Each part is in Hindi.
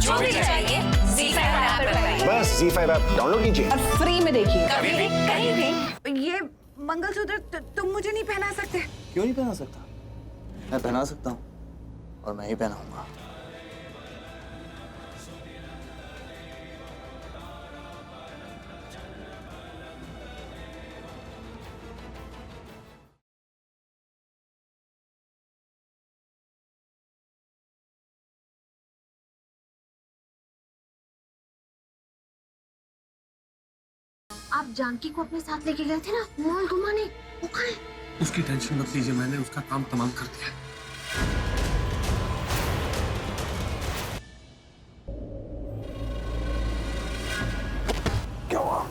जो भी चाहिए ZEE5 ऐप पर पाइए। बस ZEE5 ऐप डाउनलोड कीजिए और फ्री में देखिए। कभी भी कहीं भी। ये मंगलसूत्र तुम मुझे नहीं पहना सकते? क्यों नहीं पहना सकता? मैं पहना सकता हूँ और मैं ही पहनाऊंगा। आप जानकी को अपने साथ लेके गए थे ना मॉल घुमाने, वो कहाँ है? उसकी टेंशन मत लीजिए, मैंने उसका काम तमाम कर दिया। क्या हुआ?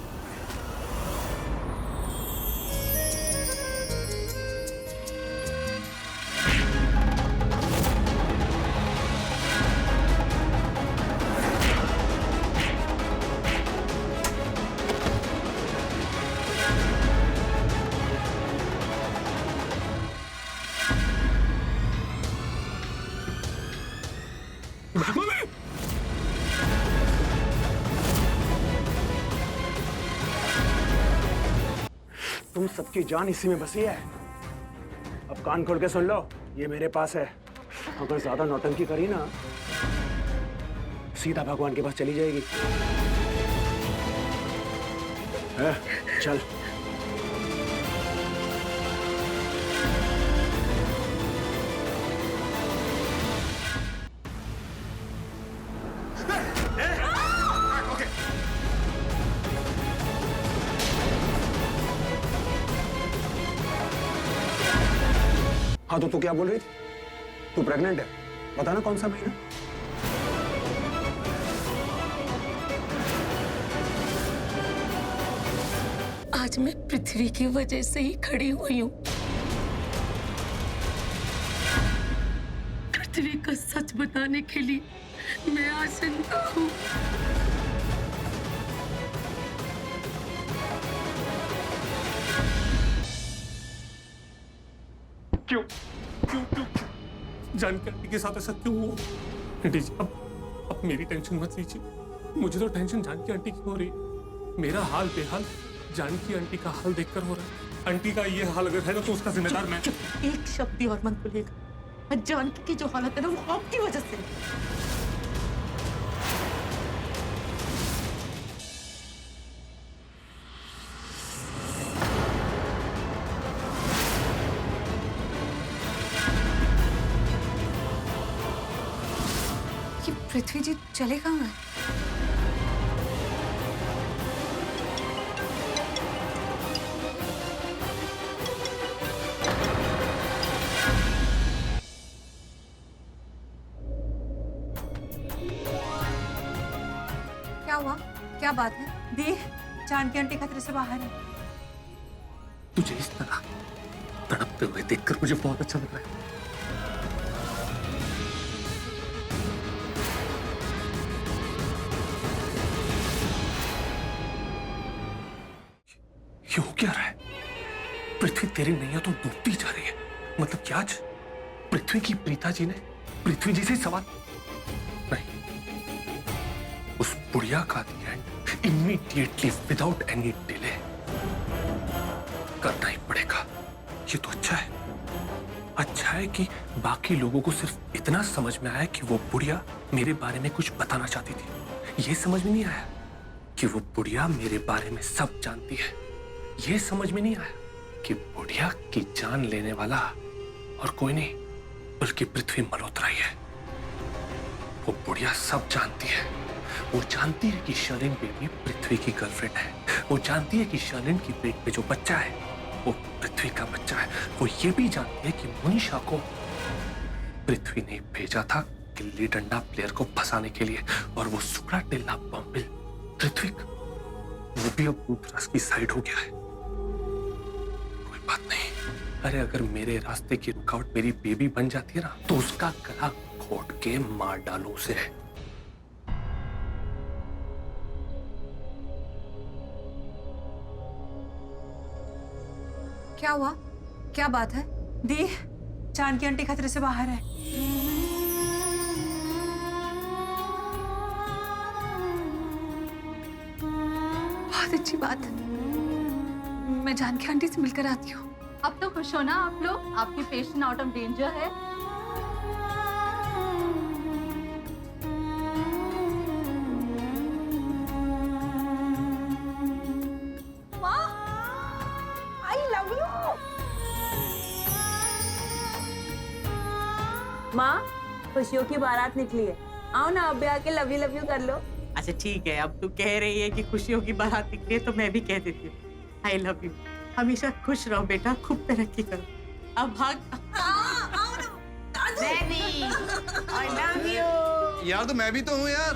तुम सबकी जान इसी में बसी है। अब कान खोल के सुन लो, ये मेरे पास है। अगर ज्यादा नौटंकी करी ना, सीधा भगवान के पास चली जाएगी। चल। हाँ तो तू क्या बोल रही थी? तू प्रेग्नेंट है? बता ना कौन सा महीना? आज मैं पृथ्वी की वजह से ही खड़ी हुई हूँ। पृथ्वी का सच बताने के लिए मैं आशंका हूँ। क्यों क्यों क्यों जानकी आंटी के साथ ऐसा क्यों हुआ? आंटी जी, अब मेरी टेंशन मत लीजिए। मुझे तो टेंशन जानकी आंटी की हो रही है। मेरा हाल बेहाल जानकी आंटी का हाल देखकर हो रहा है। आंटी का ये हाल अगर है ना तो उसका जिम्मेदार मैं। एक शब्द भी और मत बोलिएगा। जानकी की जो हालत है ना वो आपकी वजह से है। ये पृथ्वी जी चले कहाँ हैं? क्या हुआ? क्या बात है? दी, जानकी आंटी खतरे से बाहर है। तुझे इस तरह तड़पते हुए देखकर मुझे बहुत अच्छा लग रहा है। ये हो क्या रहा है? पृथ्वी तेरी नैया तो डूबती जा रही है। मतलब क्या आज पृथ्वी की प्रीता जी ने पृथ्वी जी से सवाल नहीं, उस बुढ़िया का and immediately without any delay करना ही पड़ेगा। ये तो अच्छा है। अच्छा है कि बाकी लोगों को सिर्फ इतना समझ में आया कि वो बुढ़िया मेरे बारे में कुछ बताना चाहती थी। ये समझ में नहीं आया कि वो बुढ़िया मेरे बारे में सब जानती है। ये समझ में नहीं आया कि बुढ़िया की जान लेने वाला और कोई नहीं बल्कि पृथ्वी मल्होत्रा ही है। वो बुढ़िया सब जानती है। वो जानती है कि शर्लिन बेबी पृथ्वी की गर्लफ्रेंड है। वो जानती है कि शर्लिन की पेट पे जो बच्चा है वो पृथ्वी का बच्चा है। वो ये भी जानती है कि मोनिशा को पृथ्वी ने भेजा था गिल्ली डंडा प्लेयर को फंसाने के लिए, और वो सुकड़ा टिल्ला बॉम्बिल पृथ्वी वो भी अब रुद्रास की साइड हो गया है। कोई बात नहीं। अरे अगर मेरे रास्ते की रुकावट मेरी बेबी बन जाती है ना तो उसका गला घोट के मार डालूं उसे। क्या हुआ? क्या बात है? दी, जानकी आंटी खतरे से बाहर है। बहुत अच्छी बात है। मैं जानकी आंटी से मिलकर आती हूँ। अब तो खुश हो ना आप लोग, आपकी पेशेंट आउट ऑफ डेंजर है। माँ, खुशियों की बारात निकली है, आओ ना अब भी आके लव यू कर लो। अच्छा ठीक है, अब तू कह रही है कि खुशियों की बारात निकली है तो मैं भी कह देती हूँ आई लव यू। हमेशा खुश रहो बेटा, खूब तरक्की करो। अब भाग। I love you। यार तो मैं भी तो हूँ यार।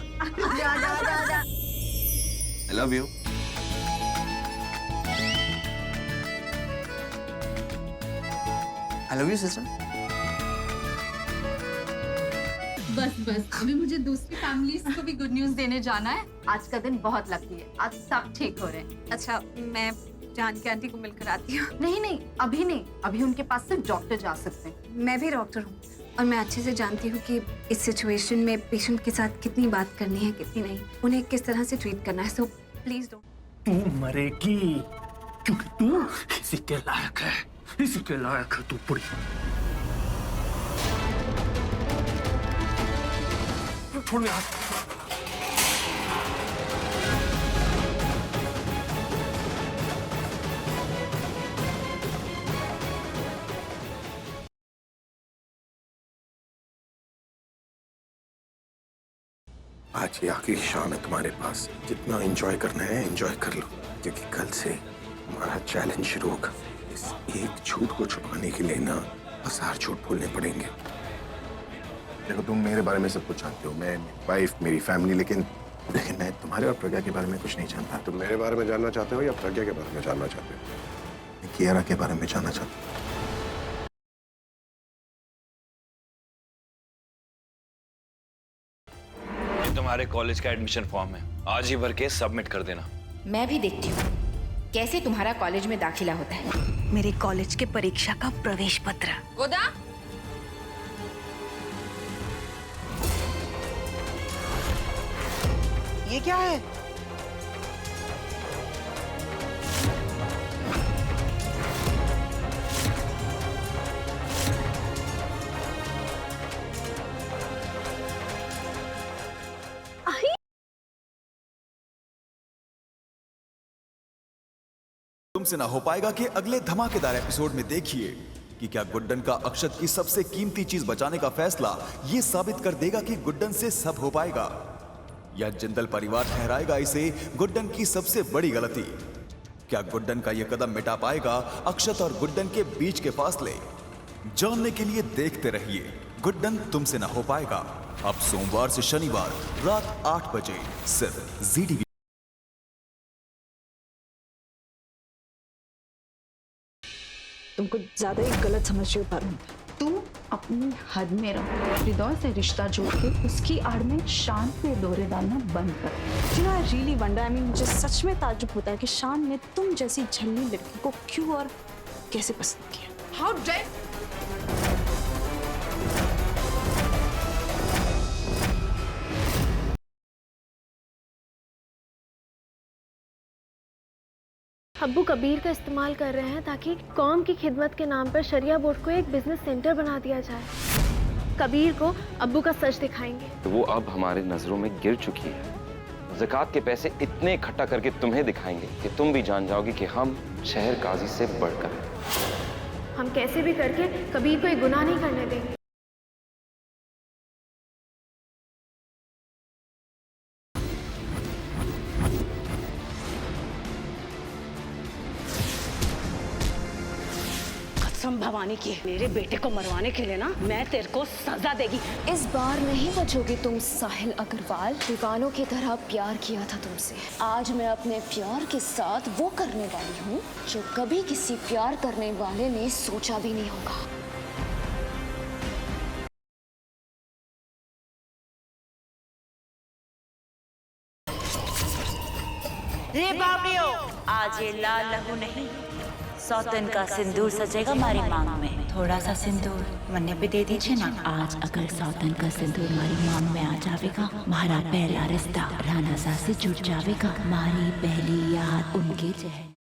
I love you। I love you sister। बस अभी मुझे दूसरी फैमिलीज को भी गुड न्यूज देने जाना है। आज का दिन बहुत लकी है, आज सब ठीक हो रहे हैं। अच्छा, मैं जानकी आंटी को मिलकर आती हूँ। नहीं, अभी नहीं, अभी उनके पास सिर्फ डॉक्टर जा सकते हैं। मैं भी डॉक्टर हूँ और मैं अच्छे से जानती हूँ कि इस सिचुएशन में पेशेंट के साथ कितनी बात करनी है, कितनी नहीं, उन्हें किस तरह से ट्रीट करना है। So please don't. तू मरेगी क्योंकि तू इसी के लायक है, इसी के लायक है तू बुढ़ी। छोड़ मेरा हाथ। आज ये आखिरी शाम है तुम्हारे पास, जितना एंजॉय करना है एंजॉय कर लो, क्योंकि कल से हमारा चैलेंज शुरू होगा। इस एक झूठ को छुपाने के लिए ना 1000 झूठ बोलने पड़ेंगे। देखो तुम मेरे बारे में सब कुछ जानते हो, मैं, मेरी वाइफ, मेरी फैमिली, लेकिन मैं तुम्हारे और प्रज्ञा के बारे में कुछ नहीं जानता। तुम मेरे बारे में जानना चाहते हो या प्रज्ञा के बारे में जानना चाहते हो? मैं कियारा के बारे में जानना चाहता हूँ। तुम्हारे कॉलेज का एडमिशन फॉर्म है, आज ही भर के सबमिट कर देना। मैं भी देखती हूँ कैसे तुम्हारा कॉलेज में दाखिला होता है। मेरे कॉलेज के परीक्षा का प्रवेश पत्र। गोदा, ये क्या है? तुमसे ना हो पाएगा कि अगले धमाकेदार एपिसोड में देखिए कि क्या गुड्डन का अक्षत की सबसे कीमती चीज बचाने का फैसला ये साबित कर देगा कि गुड्डन से सब हो पाएगा, या जिंदल परिवार ठहराएगा इसे गुड्डन की सबसे बड़ी गलती। क्या गुड्डन का यह कदम मिटा पाएगा अक्षत और गुड्डन के बीच के फासले? जानने के लिए देखते रहिए गुड्डन तुमसे ना हो पाएगा, अब सोमवार से शनिवार रात 8 बजे सिर्फ ZDV। तुमको ज्यादा ही गलत समझ रही हो पारुल। तू अपनी हद में रहो, हृदय से रिश्ता जोड़ के उसकी आड़ में शान पे दौरे डालना बंद कर। You know, I really wonder, I mean, मुझे सच में ताज्जुब होता है कि शान ने तुम जैसी झल्ली लड़की को क्यों और कैसे पसंद किया। How dare अब्बू कबीर का इस्तेमाल कर रहे हैं ताकि कौम की खिदमत के नाम पर शरिया बोर्ड को एक बिजनेस सेंटर बना दिया जाए। कबीर को अब्बू का सच दिखाएंगे। तो वो अब हमारी नजरों में गिर चुकी है। ज़कात के पैसे इतने इकट्ठा करके तुम्हें दिखाएंगे कि तुम भी जान जाओगे कि हम शहर काजी से बढ़कर हैं। हम कैसे भी करके कबीर को एक गुनाह नहीं करने देंगे। भवानी की मेरे बेटे को मरवाने के लिए ना मैं तेरे को सजा देगी। इस बार नहीं बचोगे तुम साहिल अग्रवाल। दीवानों की तरह प्यार किया था तुमसे। आज मैं अपने प्यार के साथ वो करने वाली हूँ जो कभी किसी प्यार करने वाले ने सोचा भी नहीं होगा। रे बाबियो, आज ये लाल लहू नहीं सौतन का सिंदूर सजेगा हमारी मांग में। थोड़ा सा सिंदूर मन्ने पे दे दीजिए ना। आज अगर सौतन का सिंदूर हमारी मांग में आ जाएगा, हमारा पहला रिश्ता राणा सा से जुड़ जाएगा। हमारी पहली याद उनके चेहरे